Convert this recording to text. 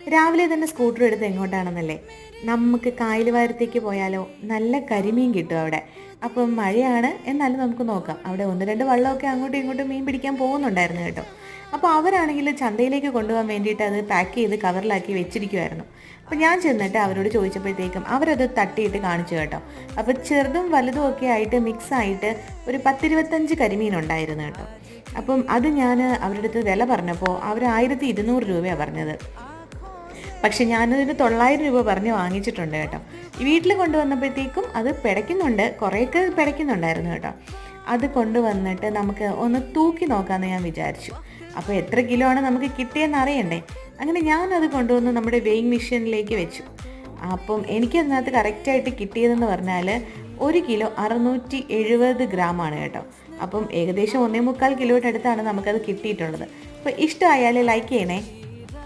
രാവിലെ തന്നെ സ്കൂട്ടർ എടുത്ത് എങ്ങോട്ടാണെന്നല്ലേ? നമുക്ക് കായലുവാരത്തേക്ക് പോയാലോ? നല്ല കരിമീൻ കിട്ടും അവിടെ. അപ്പം മഴയാണ്, എന്നാലും നമുക്ക് നോക്കാം. അവിടെ 1, 2 വള്ളമൊക്കെ അങ്ങോട്ടും ഇങ്ങോട്ടും മീൻ പിടിക്കാൻ പോകുന്നുണ്ടായിരുന്നു കേട്ടോ. അപ്പോൾ അവരാണെങ്കിൽ ചന്തയിലേക്ക് കൊണ്ടുപോകാൻ വേണ്ടിയിട്ട് അത് പാക്ക് ചെയ്ത് കവറിലാക്കി വെച്ചിരിക്കുമായിരുന്നു. അപ്പോൾ ഞാൻ ചെന്നിട്ട് അവരോട് ചോദിച്ചപ്പോഴത്തേക്കും അവരത് തട്ടിയിട്ട് കാണിച്ചു കേട്ടോ. അപ്പോൾ ചെറുതും വലുതും ഒക്കെ ആയിട്ട് മിക്സ് ആയിട്ട് ഒരു 10-25 കരിമീൻ ഉണ്ടായിരുന്നു കേട്ടോ. അപ്പം അത് ഞാൻ അവരുടെ അടുത്ത് വില പറഞ്ഞപ്പോൾ അവർ 1200 രൂപയാണ് പറഞ്ഞത്. പക്ഷെ ഞാനതിന് 900 രൂപ പറഞ്ഞ് വാങ്ങിച്ചിട്ടുണ്ട് കേട്ടോ. വീട്ടിൽ കൊണ്ടുവന്നപ്പോഴത്തേക്കും അത് പിടയ്ക്കുന്നുണ്ട്, കുറേയൊക്കെ പിടയ്ക്കുന്നുണ്ടായിരുന്നു കേട്ടോ. അത് കൊണ്ടുവന്നിട്ട് നമുക്ക് ഒന്ന് തൂക്കി നോക്കാമെന്ന് ഞാൻ വിചാരിച്ചു. അപ്പോൾ എത്ര കിലോ ആണ് നമുക്ക് കിട്ടിയെന്ന് അറിയണ്ടേ? അങ്ങനെ ഞാനത് കൊണ്ടുവന്ന് നമ്മുടെ വെയിങ് മെഷീനിലേക്ക് വെച്ചു. അപ്പം എനിക്കതിനകത്ത് കറക്റ്റായിട്ട് കിട്ടിയതെന്ന് പറഞ്ഞാൽ 1 കിലോ 670 ഗ്രാമാണ് കേട്ടോ. അപ്പം ഏകദേശം 1.25 കിലോയുടെ അടുത്താണ് നമുക്കത് കിട്ടിയിട്ടുള്ളത്. അപ്പോൾ ഇഷ്ടമായാൽ ലൈക്ക് ചെയ്യണേ.